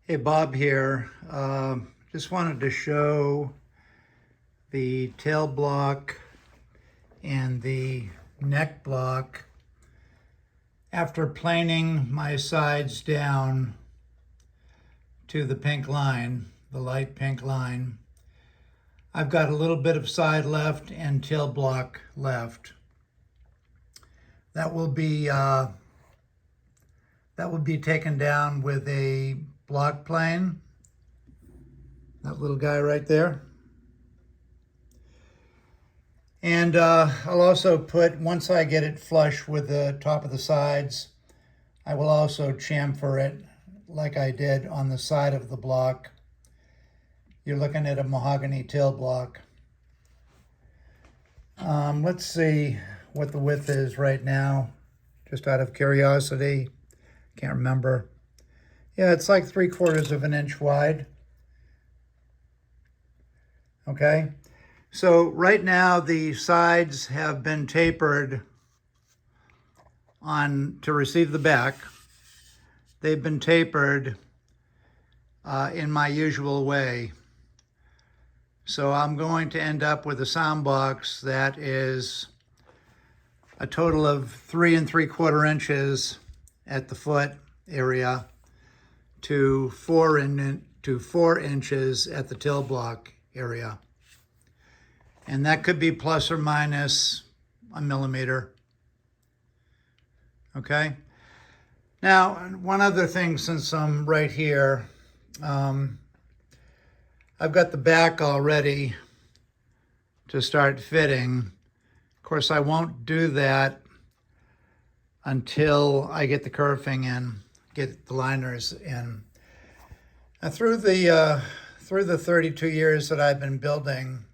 Hey, Bob here. Just wanted to show the tail block and the neck block after planing my sides down to the pink line, the light pink line. I've got a little bit of side left and tail block left. That will be taken down with a block plane, that little guy right there. And I'll also put, once I get it flush with the top of the sides, I will also chamfer it like I did on the side of the block. You're looking at a mahogany tail block. Let's see what the width is right now, just out of curiosity. Can't remember. Yeah, it's like 3/4 of an inch wide. Okay, so right now the sides have been tapered on to receive the back. They've been tapered in my usual way. So I'm going to end up with a sound box that is a total of 3 3/4 inches at the foot area to 4 inches at the tail block area. And that could be plus or minus a millimeter. Okay. Now, one other thing, since I'm right here, I've got the back all ready to start fitting. Of course, I won't do that until I get the kerfing in, get the liners in. Now, through the 32 years that I've been building,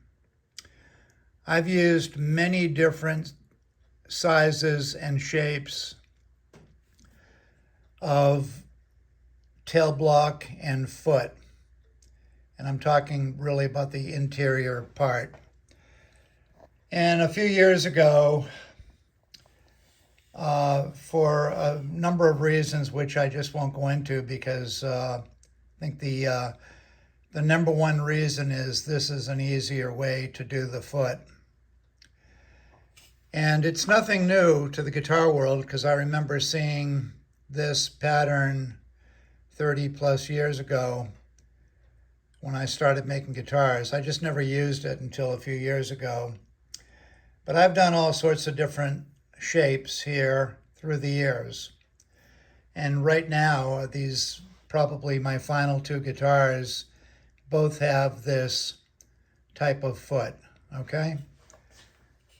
I've used many different sizes and shapes of tail block and foot. And I'm talking really about the interior part. And a few years ago, for a number of reasons, which I just won't go into because I think the number one reason is this is an easier way to do the foot. And it's nothing new to the guitar world because I remember seeing this pattern 30 plus years ago when I started making guitars. I just never used it until a few years ago. But I've done all sorts of different shapes here through the years. And right now, these probably my final two guitars both have this type of foot, okay?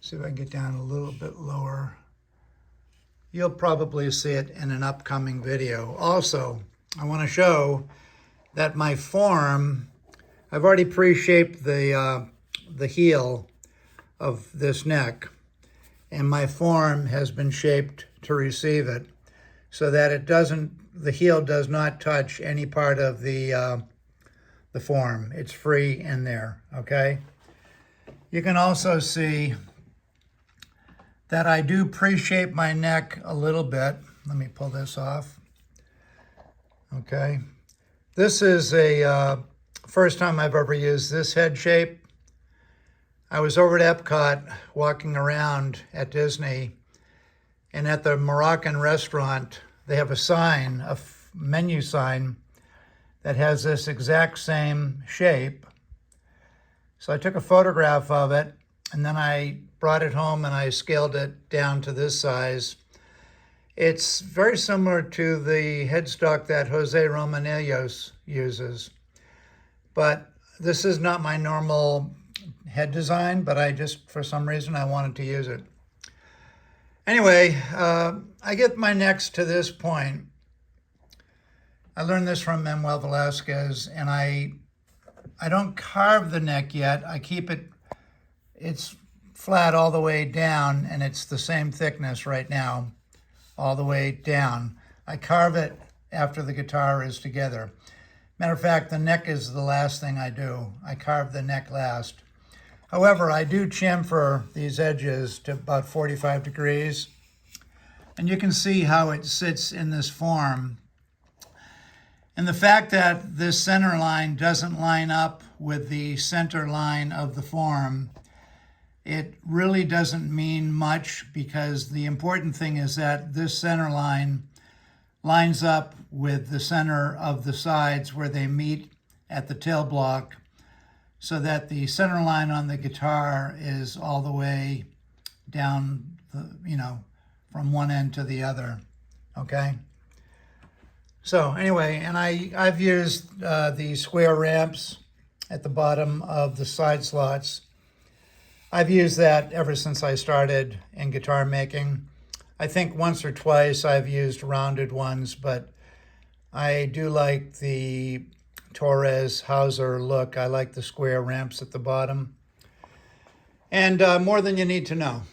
See if I can get down a little bit lower. You'll probably see it in an upcoming video. Also, I want to show that my form, I've already pre-shaped the heel of this neck, and my form has been shaped to receive it so that the heel does not touch any part of the form. It's free in there, okay? You can also see that I do pre-shape my neck a little bit. Let me pull this off. Okay. This is a first time I've ever used this head shape. I was over at Epcot walking around at Disney, and at the Moroccan restaurant, they have a sign, a menu sign, that has this exact same shape. So I took a photograph of it, and then I brought it home and I scaled it down to this size. It's very similar to the headstock that Jose Romanillos uses. But this is not my normal head design, but I just, for some reason, I wanted to use it. Anyway, I get my necks to this point. I learned this from Manuel Velasquez, and I don't carve the neck yet. I keep it's flat all the way down, and it's the same thickness right now, all the way down. I carve it after the guitar is together. Matter of fact, the neck is the last thing I do. I carve the neck last. However, I do chamfer these edges to about 45 degrees, and you can see how it sits in this form. And the fact that this center line doesn't line up with the center line of the form, it really doesn't mean much, because the important thing is that this center line lines up with the center of the sides where they meet at the tail block, so that the center line on the guitar is all the way down, from one end to the other, okay? So anyway, and I've used the square ramps at the bottom of the side slots. I've used that ever since I started in guitar making. I think once or twice I've used rounded ones, but I do like the Torres Hauser look. I like the square ramps at the bottom. And more than you need to know.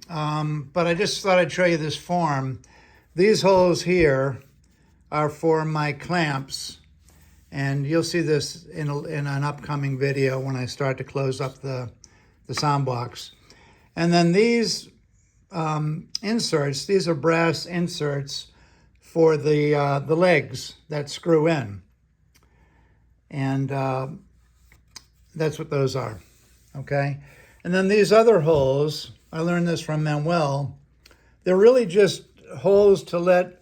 But I just thought I'd show you this form. These holes here are for my clamps, and you'll see this in an upcoming video when I start to close up the sound box. And then these inserts, these are brass inserts for the legs that screw in. And that's what those are, okay? And then these other holes, I learned this from Manuel, they're really just holes to let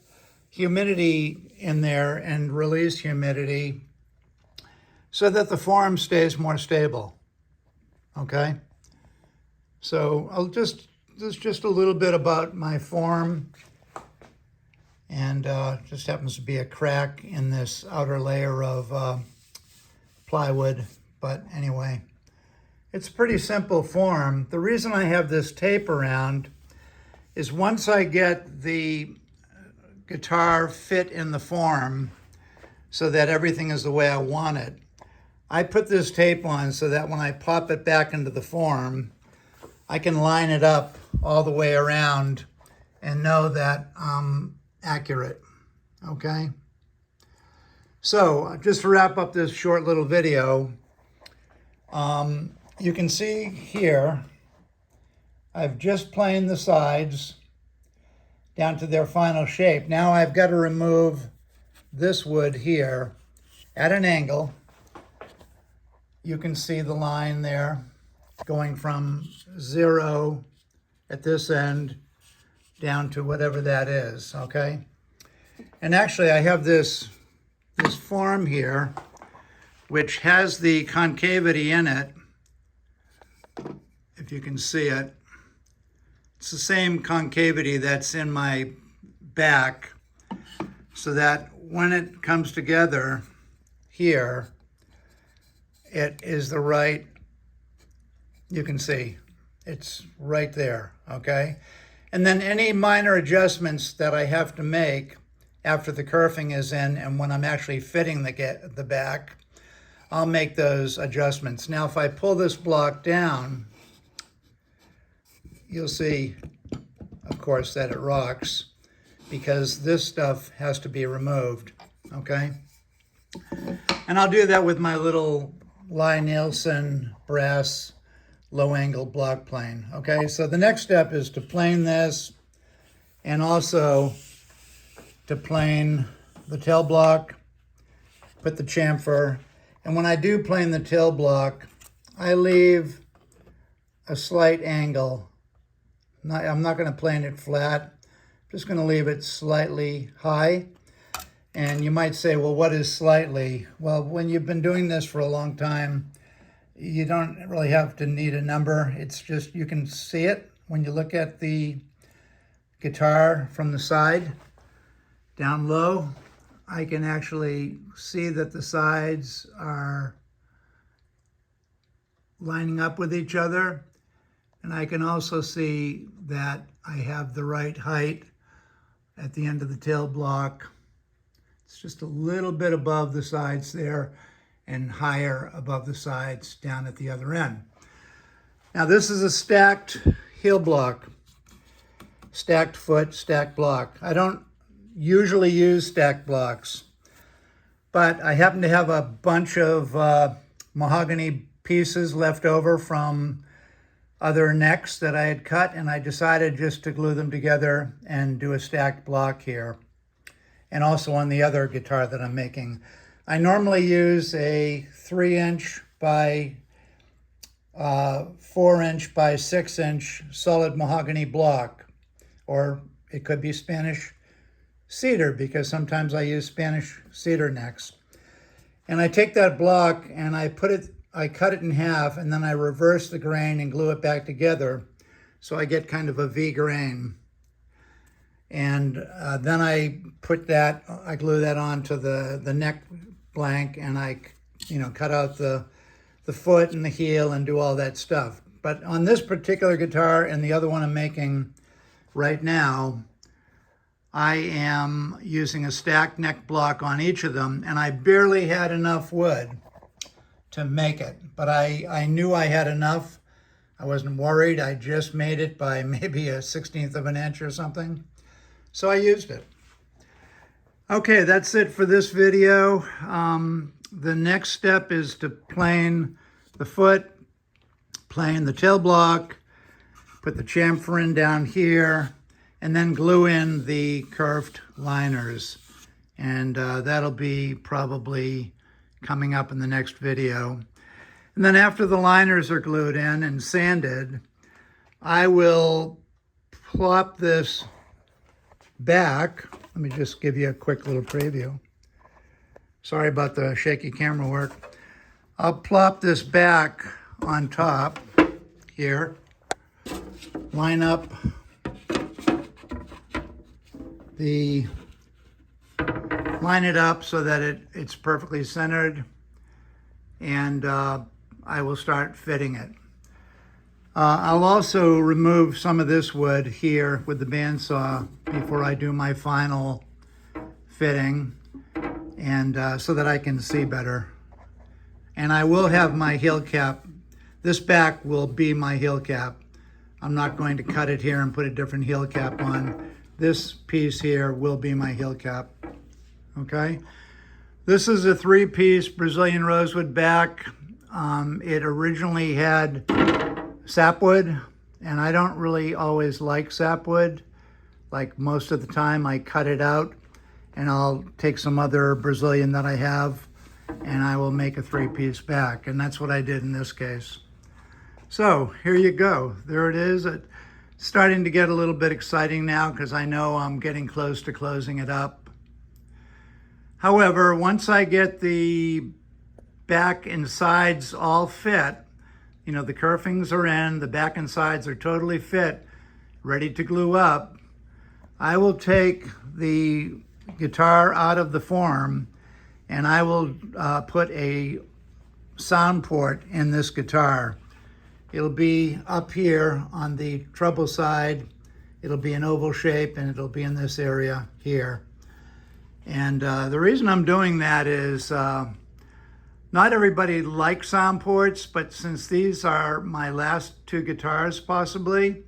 humidity in there and release humidity so that the form stays more stable, okay? So there's just a little bit about my form, and just happens to be a crack in this outer layer of plywood, but anyway, it's a pretty simple form. The reason I have this tape around is once I get the guitar fit in the form so that everything is the way I want it, I put this tape on so that when I pop it back into the form, I can line it up all the way around and know that I'm accurate, okay? So just to wrap up this short little video, you can see here, I've just planed the sides down to their final shape. Now I've got to remove this wood here at an angle. You can see the line there going from 0 at this end down to whatever that is, okay? And actually I have this form here which has the concavity in it, if you can see it. It's the same concavity that's in my back, so that when it comes together here, it is the right, you can see, it's right there, okay? And then any minor adjustments that I have to make after the kerfing is in and when I'm actually fitting the back, I'll make those adjustments. Now, if I pull this block down, you'll see, of course, that it rocks because this stuff has to be removed, okay? And I'll do that with my little Lie-Nielsen brass low-angle block plane, okay? So the next step is to plane this and also to plane the tail block, put the chamfer, and when I do plane the tail block, I leave a slight angle. I'm not going to plane it flat. I'm just going to leave it slightly high. And you might say, well, what is slightly? Well, when you've been doing this for a long time, you don't really have to need a number. It's just, you can see it when you look at the guitar from the side, down low. I can actually see that the sides are lining up with each other. And I can also see that I have the right height at the end of the tail block. It's just a little bit above the sides there and higher above the sides down at the other end. Now this is a stacked heel block, stacked foot, stacked block. I don't usually use stacked blocks, but I happen to have a bunch of mahogany pieces left over from other necks that I had cut, and I decided just to glue them together and do a stacked block here, and also on the other guitar that I'm making. I normally use a 3-inch by 4-inch by 6-inch solid mahogany block, or it could be Spanish cedar, because sometimes I use Spanish cedar necks. And I take that block and I cut it in half, and then I reverse the grain and glue it back together, so I get kind of a V grain. And then I glue that onto the neck blank, and I cut out the foot and the heel and do all that stuff. But on this particular guitar and the other one I'm making right now, I am using a stacked neck block on each of them, and I barely had enough wood to make it. But I knew I had enough. I wasn't worried. I just made it by maybe a 1/16 of an inch or something. So I used it. Okay, that's it for this video. The next step is to plane the foot, plane the tail block, put the chamfer in down here, and then glue in the curved liners. And that'll be probably coming up in the next video. And then after the liners are glued in and sanded, I will plop this back. Let me just give you a quick little preview. Sorry about the shaky camera work. I'll plop this back on top here, line up line it up so that it's perfectly centered, and I will start fitting it. I'll also remove some of this wood here with the bandsaw before I do my final fitting, and so that I can see better. And I will have my heel cap. This back will be my heel cap. I'm not going to cut it here and put a different heel cap on. This piece here will be my heel cap. Okay? This is a 3-piece Brazilian rosewood back. It originally had sapwood, and I don't really always like sapwood. Like most of the time, I cut it out, and I'll take some other Brazilian that I have, and I will make a 3-piece back, and that's what I did in this case. So here you go. There it is. It's starting to get a little bit exciting now because I know I'm getting close to closing it up. However, once I get the back and sides all fit, the kerfings are in, the back and sides are totally fit, ready to glue up, I will take the guitar out of the form, and I will put a sound port in this guitar. It'll be up here on the treble side. It'll be an oval shape, and it'll be in this area here. And the reason I'm doing that is not everybody likes sound ports, but since these are my last 2 guitars possibly,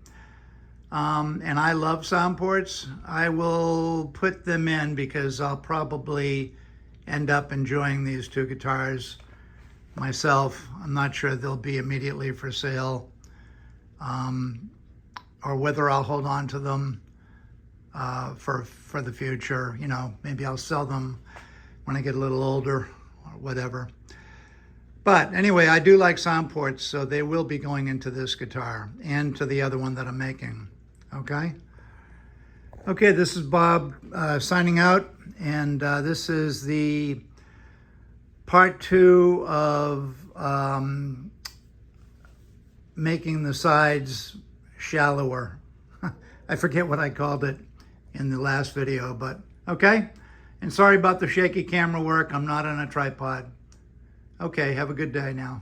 and I love sound ports, I will put them in because I'll probably end up enjoying these 2 guitars myself. I'm not sure they'll be immediately for sale, or whether I'll hold on to them for the future. Maybe I'll sell them when I get a little older or whatever. But anyway, I do like sound ports, so they will be going into this guitar and to the other one that I'm making. Okay? Okay, this is Bob signing out, and this is the part 2 of making the sides shallower. I forget what I called it in the last video, but okay. And sorry about the shaky camera work. I'm not on a tripod. Okay, have a good day now.